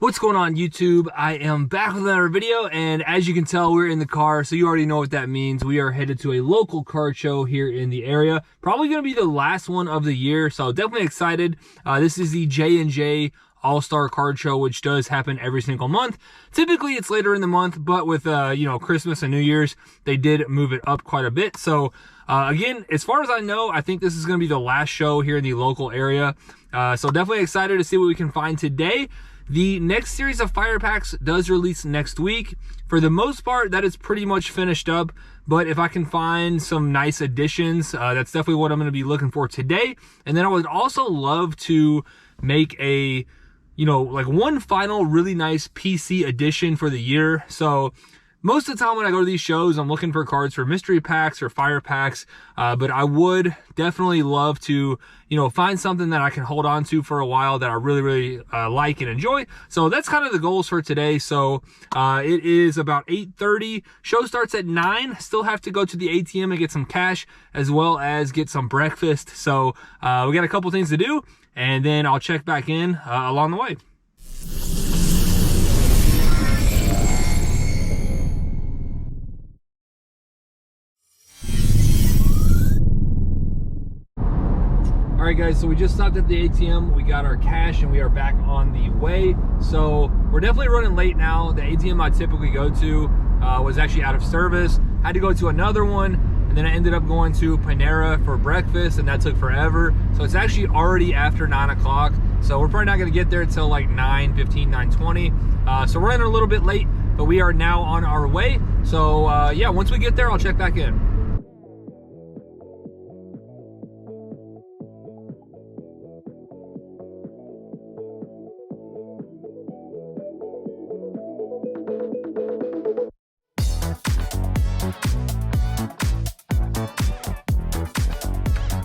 What's going on YouTube? I am back with another video, and as you can tell, we're in the car, so you already know what that means. We are headed to a local card show here in the area. Probably going to be the last one of the year, so definitely excited. This is the J&J All-Star Card Show, which does happen every single month. Typically, it's later in the month, but with Christmas and New Year's, they did move it up quite a bit. So again, as far as I know, I think this is going to be the last show here in the local area. So definitely excited to see what we can find today. The next series of fire packs does release next week. For the most part, that is pretty much finished up, but if I can find some nice additions, that's definitely what I'm going to be looking for today. And then I would also love to make a, like one final really nice PC edition for the year. So most of the time when I go to these shows, I'm looking for cards for mystery packs or fire packs, but I would definitely love to, find something that I can hold on to for a while that I really like and enjoy. So that's kind of the goals for today. So it is about 8:30. Show starts at 9. Still have to go to the ATM and get some cash as well as get some breakfast. So we got a couple things to do, and then I'll check back in along the way. All right guys, so we just stopped at the ATM, we got our cash, and we are back on the way. So we're definitely running late now. The ATM I typically go to was actually out of service. Had to go to another one, and then I ended up going to Panera for breakfast, and that took forever. So it's actually already after 9 o'clock. So we're probably not gonna get there until like 9:15, 9:20. So we're running a little bit late, but we are now on our way. So yeah, once we get there, I'll check back in.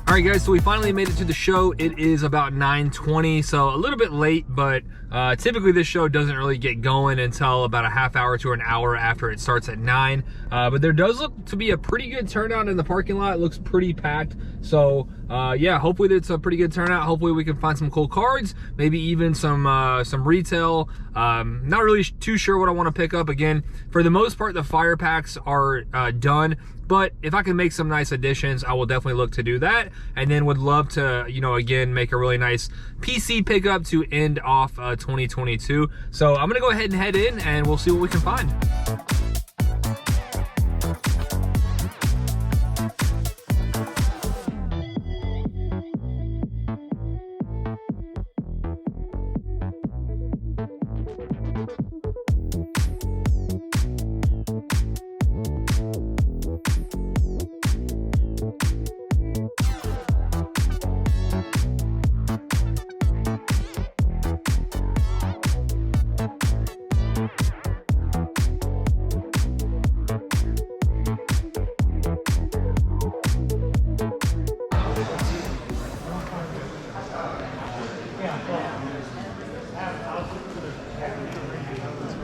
All right guys, so we finally made it to the show. It is about 9:20, so a little bit late, but typically this show doesn't really get going until about a half hour to an hour after it starts at 9. But there does look to be a pretty good turnout in the parking lot. It looks pretty packed. So yeah, hopefully it's a pretty good turnout. Hopefully we can find some cool cards, maybe even some retail. Not really too sure what I want to pick up. Again, for the most part, the fire packs are done. But if I can make some nice additions, I will definitely look to do that. And then would love to, again, make a really nice PC pickup to end off 2022. So I'm gonna go ahead and head in, and we'll see what we can find.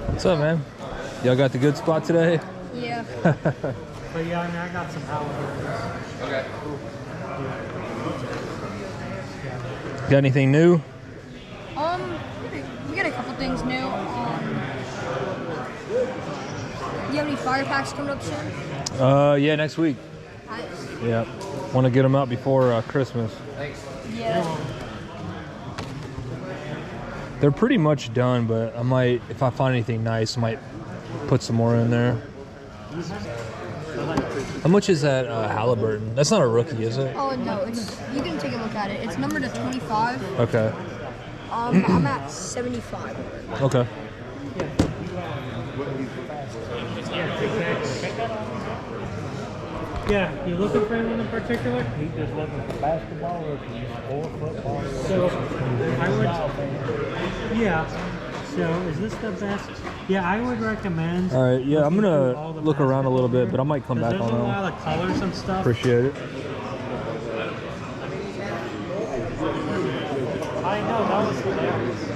What's up, man? Y'all got the good spot today? Yeah. But yeah, I got some Halliburtons. Okay. Got anything new? We got a couple things new. You have any fire packs coming up soon? Yeah, next week. Nice. Yeah. Want to get them out before Christmas. Yeah. They're pretty much done, but I might, if I find anything nice, I might put some more in there. How much is that Halliburton? That's not a rookie, is it? Oh no, you can take a look at it. It's numbered to 25. Okay. I'm at 75. Okay. Yeah, you looking for anyone in particular? He just looking for basketball or football. So I would, yeah. So is this the best? Yeah, I would recommend. All right. Yeah, I'm gonna look around a little bit, but I might come back on that. There's a lot of colors and stuff. Appreciate it. I know that was hilarious.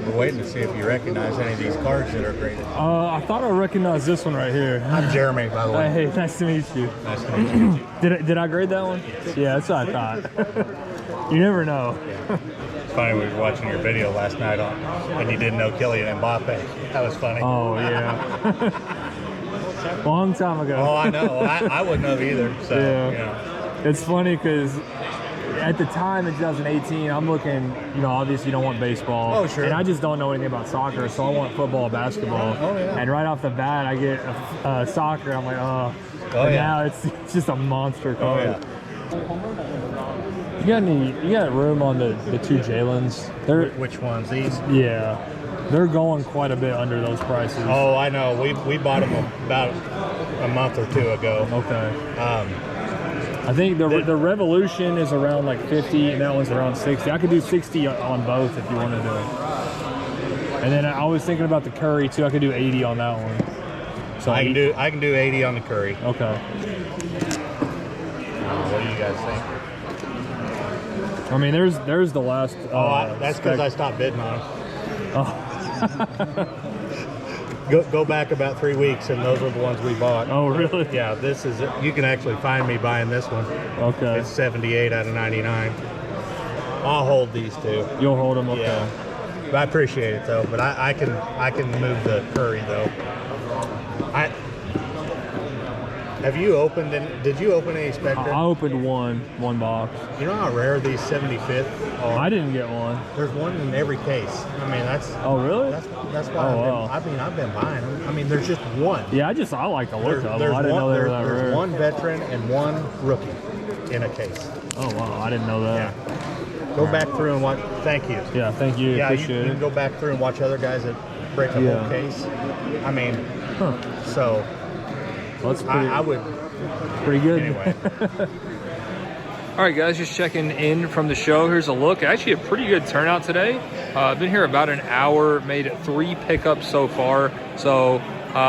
We're waiting to see if you recognize any of these cards that are graded. I thought I recognized this one right here. I'm Jeremy, by the way. Hey, nice to meet you. Nice to meet you. Did I grade that one? Yeah, that's what I thought. You never know. Yeah. It's funny, we were watching your video last night and you didn't know Kylian Mbappe. That was funny. Oh, yeah. Long time ago. Oh, I know. I wouldn't have either. So, yeah. You know. It's funny because at the time in 2018, I'm looking, you know, obviously you don't want baseball. Oh, sure. And I just don't know anything about soccer, so I want football, basketball. Oh, yeah. And right off the bat, I get soccer. I'm like, oh. But yeah. now it's just a monster Oh, card. yeah. You got room on the two Jalen's? Which ones? These? Yeah. They're going quite a bit under those prices. Oh, I know. We bought them about a month or two ago. Okay. I think the Revolution is around like 50, and that one's around 60. I could do 60 on both if you want to do it. And then I was thinking about the Curry too. I could do 80 on that one. So I can do 80 on the Curry. Okay. What do you guys think? I mean, there's the last. That's because I stopped bidding on them. Oh. Go back about 3 weeks, and those are the ones we bought. Oh, really? Yeah, this is. You can actually find me buying this one. Okay. It's 78 out of 99. I'll hold these two. You'll hold them. Okay. Yeah. But I appreciate it though. But I can move the Curry though. Have you opened? Did you open any Spectre? I opened one box. You know how rare these 75th are? I didn't get one. There's one in every case. I mean, that's. Oh, really? That's why I've been buying them. I mean, there's just one. Yeah, I like the look of them. There's I didn't know they were that rare. There's one veteran and one rookie in a case. Oh, wow. I didn't know that. Yeah. Go back through and watch. Thank you. Yeah, thank you. Yeah, you Appreciate can it. go back through and watch other guys that break the whole case. I mean, so. Well, that's pretty, I would. Pretty good. Anyway. All right, guys, just checking in from the show. Here's a look. Actually, a pretty good turnout today. I've been here about an hour, made 3 pickups so far. So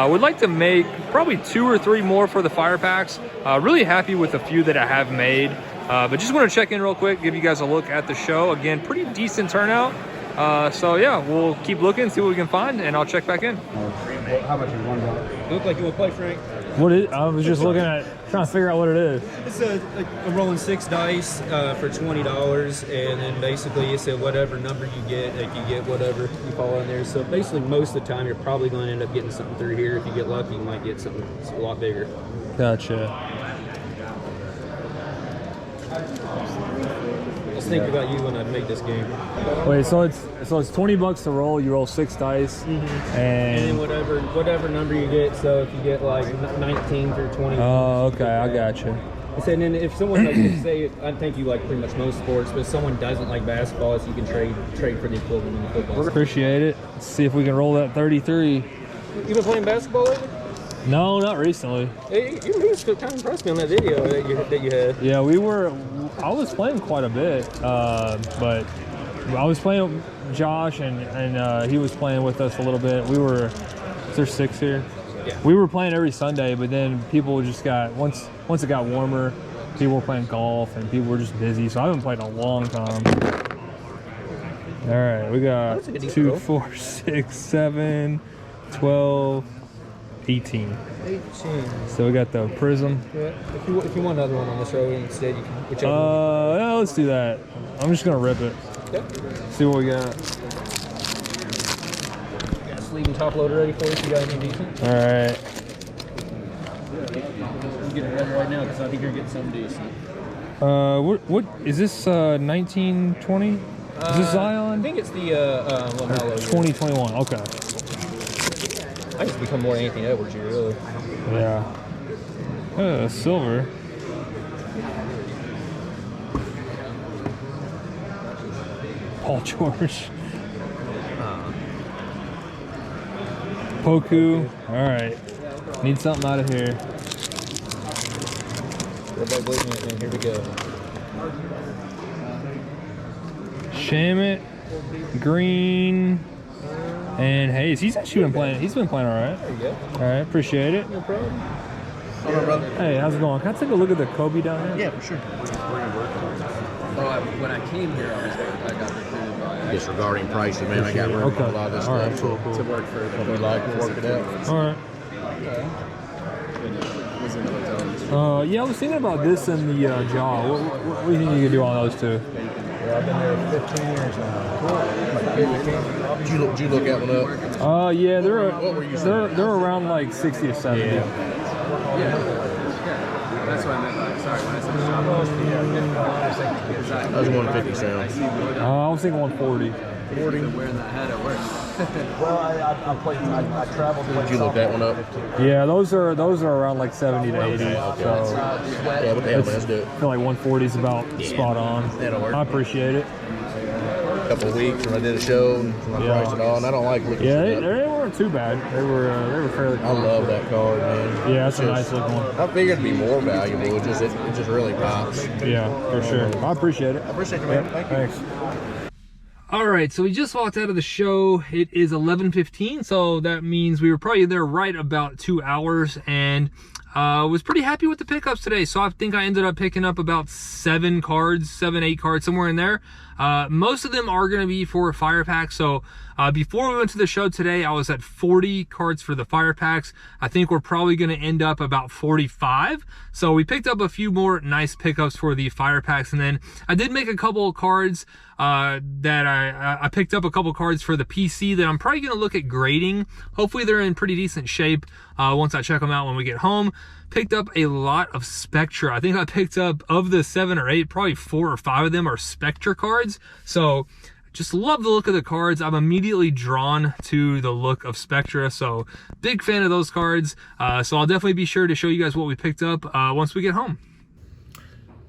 would like to make probably 2 or 3 more for the fire packs. Really happy with a few that I have made. But just want to check in real quick, give you guys a look at the show. Again, pretty decent turnout. So yeah, we'll keep looking, see what we can find, and I'll check back in. How much is $1? You look like you want to play, Frank. What is? I was just looking at, trying to figure out what it is. It's a rolling 6 dice for $20, and then basically it's a whatever number you get, like you get whatever you fall in there. So basically, most of the time you're probably going to end up getting something through here. If you get lucky, you might get something that's a lot bigger. Gotcha. I was thinking about you when I made this game. Wait, so it's $20 to roll. You roll 6 dice, And then whatever number you get. So if you get like 19 through 20. Oh, okay, I gotcha. And then if someone like say, I think you like pretty much most sports, but if someone doesn't like basketball, so you can trade for the equivalent in football. Appreciate it. Let's see if we can roll that 33. You been playing basketball lately? No, not recently. Hey, you kind of impressed me on that video that you had. Yeah, I was playing quite a bit, but I was playing with Josh, and he was playing with us a little bit. There's 6 here. Yeah. We were playing every Sunday, but then people just once it got warmer, people were playing golf, and people were just busy, so I haven't played in a long time. All right, we got 2, 4, 6, 7, 12, 18. So we got the prism. Yeah. If you want another one on this road instead, you can. Whichever one. Yeah, let's do that. I'm just gonna rip it. Okay. See what we got. Got a sleeve and top loader ready for you if you got anything decent. All right. I'm getting it ready right now because I think you're getting something decent. What is this? 1920? Is this Zion? I think it's the Lamelo. 2021. Okay. I just become more Anthony Edwards here, really. Yeah. Silver. Paul George. Poku. All right. Need something out of here. Everybody believe me, man. Here we go. Shamit. Green. And Hayes. He's actually been playing. He's been playing all right. There you go. All right. Appreciate it. No problem. Hey, how's it going? Can I take a look at the Kobe down there? Yeah, for sure. When I came here, I got recruited by. Disregarding pricing, man, I got rid of a lot of this All right, stuff. cool. To work for What we like, we'll work it out. All right. was in the hotel. Yeah, I was thinking about this and the jaw. What do you think you could do on those two? Yeah, I've been there 15 years now. Did you look at one up? Yeah, What were you saying? they're around like 60 to 70. Yeah. That's what I meant by, sorry, when I said shop. That was 150 sound. I was thinking 140. Wearing that hat at work. Well, I traveled. Did you look that one up? Yeah, those are around like 70 to 80. So Yeah, what the hell, man? Let's do it. I feel like 140 is about spot on. That'll work. I appreciate it. A couple of weeks when I did a show and I priced it all, and I don't like looking Yeah, shit up. they weren't too bad. They were fairly. I love that card, man. Yeah, it's a Just- nice looking one. I figured it'd be more valuable. It just really pops. Yeah, for sure. I appreciate it. I appreciate you, man. Thank you. Thanks. All right, so we just walked out of the show. It is 11:15, so that means we were probably there right about 2 hours, and was pretty happy with the pickups today. So I think I ended up picking up about 7, 8 cards, somewhere in there. Most of them are going to be for fire packs. So before we went to the show today, I was at 40 cards for the fire packs. I think we're probably going to end up about 45. So we picked up a few more nice pickups for the fire packs. And then I did make a couple of cards that I picked up a couple cards for the PC that I'm probably going to look at grading. Hopefully they're in pretty decent shape once I check them out when we get home. Picked up a lot of Spectra. I think I picked up, of the 7 or 8, probably 4 or 5 of them are Spectra cards. So just love the look of the cards. I'm immediately drawn to the look of Spectra. So big fan of those cards. So I'll definitely be sure to show you guys what we picked up once we get home.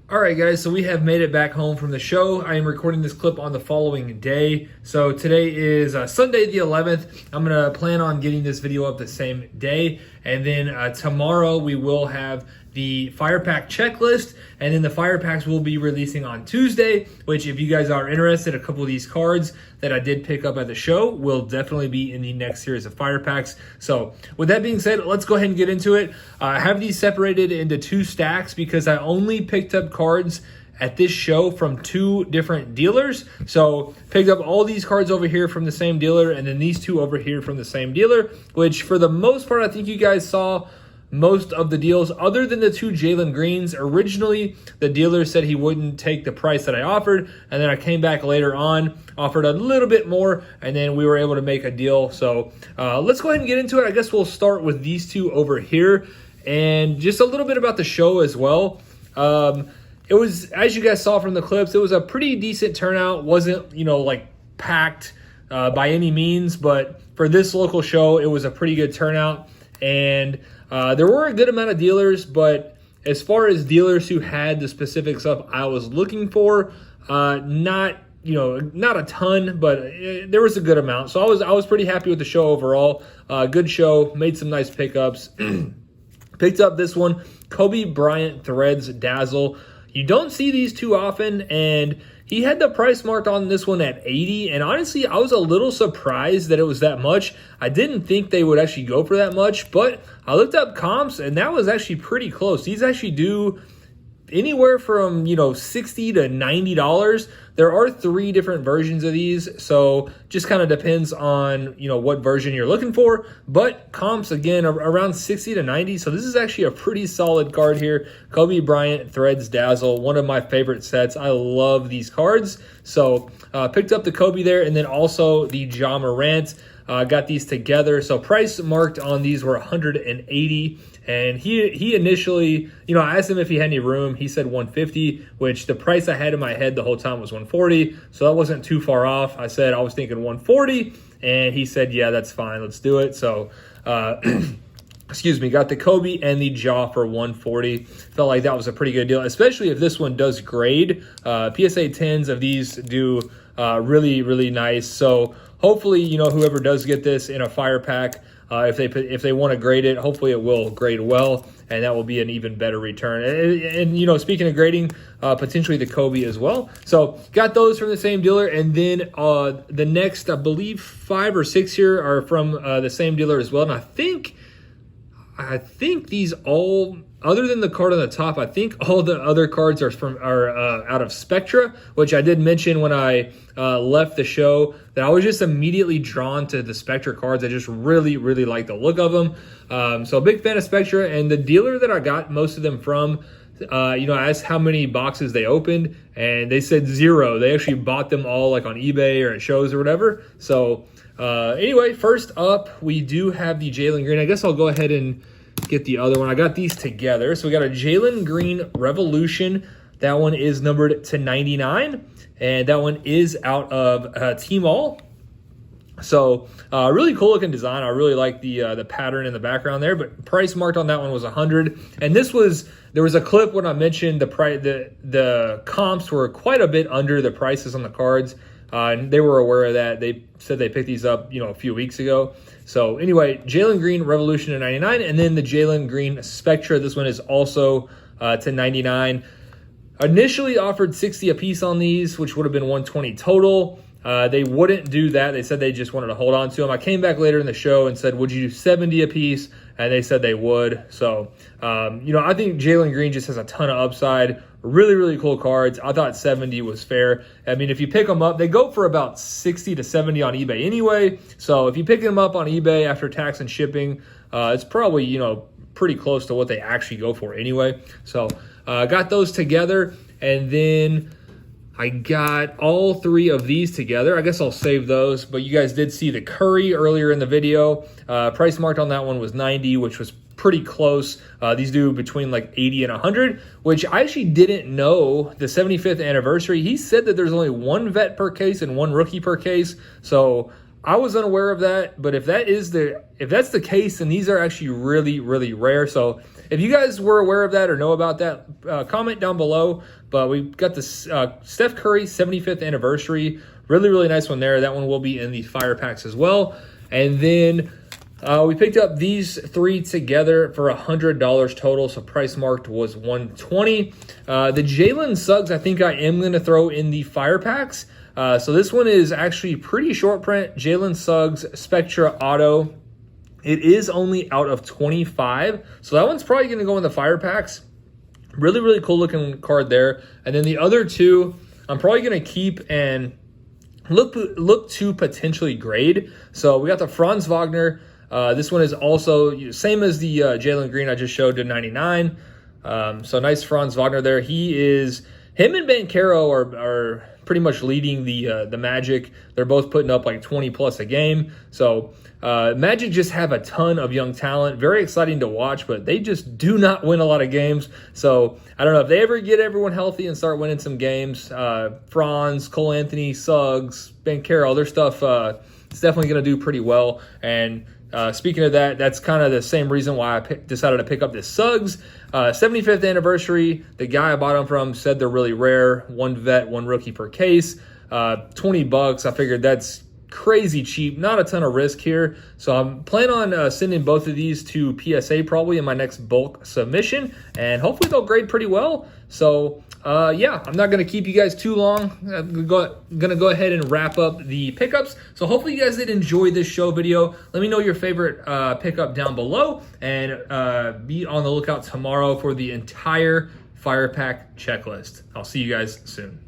All right, guys, so we have made it back home from the show. I am recording this clip on the following day. So today is Sunday the 11th. I'm going to plan on getting this video up the same day. And then tomorrow we will have the fire pack checklist, and then the fire packs will be releasing on Tuesday, which if you guys are interested, a couple of these cards that I did pick up at the show will definitely be in the next series of fire packs. So with that being said, let's go ahead and get into it. I have these separated into 2 stacks because I only picked up cards at this show from 2 different dealers. So picked up all these cards over here from the same dealer, and then these 2 over here from the same dealer, which for the most part, I think you guys saw most of the deals other than the 2 Jalen Greens. Originally, the dealer said he wouldn't take the price that I offered, and then I came back later on, offered a little bit more, and then we were able to make a deal. So let's go ahead and get into it. I guess we'll start with these 2 over here, and just a little bit about the show as well. It was, as you guys saw from the clips, it was a pretty decent turnout. Wasn't, like packed by any means, but for this local show, it was a pretty good turnout. And there were a good amount of dealers, but as far as dealers who had the specific stuff I was looking for, not a ton, but there was a good amount. So I was pretty happy with the show overall. Good show, made some nice pickups. Picked up this one, Kobe Bryant Threads Dazzle. You don't see these too often, and he had the price marked on this one at 80, and honestly, I was a little surprised that it was that much. I didn't think they would actually go for that much, but I looked up comps, and that was actually pretty close. These actually do anywhere from, $60 to $90. There are 3 different versions of these, so just kind of depends on, what version you're looking for. But comps, again, around 60 to 90, so this is actually a pretty solid card here. Kobe Bryant Threads Dazzle, one of my favorite sets. I love these cards. So picked up the Kobe there, and then also the Ja Morant. Got these together. So price marked on these were $180. And he initially, I asked him if he had any room. He said 150, which the price I had in my head the whole time was 140. So that wasn't too far off. I said I was thinking 140, and he said, yeah, that's fine. Let's do it. So, excuse me, got the Kobe and the Ja for 140. Felt like that was a pretty good deal, especially if this one does grade. PSA 10s of these do really, really nice. So hopefully, whoever does get this in a fire pack, if they want to grade it, hopefully it will grade well, and that will be an even better return. And speaking of grading, potentially the Kobe as well. So got those from the same dealer, and then the next, I believe 5 or 6 here are from the same dealer as well. And I think these all, other than the card on the top, I think all the other cards are out of Spectra, which I did mention when I left the show, that I was just immediately drawn to the Spectra cards. I just really, really like the look of them. So a big fan of Spectra, and the dealer that I got most of them from I asked how many boxes they opened, and they said 0. They actually bought them all like on eBay or at shows or whatever. So anyway, first up, we do have the Jalen Green. I guess I'll go ahead and get the other one. I got these together. So we got a Jalen Green Revolution. That one is numbered to 99, and that one is out of Team All. So really cool looking design. I really like the pattern in the background there, but price marked on that one was 100. And there was a clip when I mentioned the comps were quite a bit under the prices on the cards. And they were aware of that. They said they picked these up, a few weeks ago. So anyway, Jalen Green Revolution to 99, and then the Jalen Green Spectra. This one is also to 99. Initially offered 60 a piece on these, which would have been 120 total. They wouldn't do that. They said they just wanted to hold on to them. I came back later in the show and said, would you do 70 a piece? And they said they would. So, I think Jalen Green just has a ton of upside. Really, really cool cards. I thought 70 was fair. I mean, if you pick them up, they go for about 60 to 70 on eBay anyway. So if you pick them up on eBay after tax and shipping, it's probably, pretty close to what they actually go for anyway. So got those together, and then I got all 3 of these together. I guess I'll save those, but you guys did see the Curry earlier in the video. Price marked on that one was 90, which was pretty close. These do between like 80 and 100, which I actually didn't know. The 75th anniversary, he said that there's only 1 vet per case and 1 rookie per case. So I was unaware of that, but if that's the case, then these are actually really, really rare. So if you guys were aware of that or know about that, comment down below. But we've got this Steph Curry 75th anniversary. Really, really nice one there. That one will be in the fire packs as well. And then we picked up these 3 together for $100 total. So price marked was $120. The Jalen Suggs, I think I am going to throw in the fire packs. So this one is actually pretty short print. Jalen Suggs Spectra Auto. It is only out of 25. So that one's probably going to go in the fire packs. Really, really cool looking card there. And then the other 2, I'm probably going to keep and look to potentially grade. So we got the Franz Wagner. This one is also same as the Jalen Green I just showed to 99. So nice Franz Wagner there. Him and Banchero are pretty much leading the Magic. They're both putting up like 20 plus a game. So Magic just have a ton of young talent. Very exciting to watch, but they just do not win a lot of games. So I don't know if they ever get everyone healthy and start winning some games. Franz, Cole Anthony, Suggs, Banchero, their stuff is definitely going to do pretty well. And speaking of that, that's kind of the same reason why I decided to pick up this Suggs. 75th anniversary. The guy I bought them from said they're really rare. 1 vet, 1 rookie per case. $20. I figured that's crazy cheap. Not a ton of risk here. So I'm planning on sending both of these to PSA probably in my next bulk submission. And hopefully they'll grade pretty well. So yeah, I'm not going to keep you guys too long. I'm going to go ahead and wrap up the pickups. So hopefully you guys did enjoy this show video. Let me know your favorite pickup down below, and be on the lookout tomorrow for the entire fire pack checklist. I'll see you guys soon.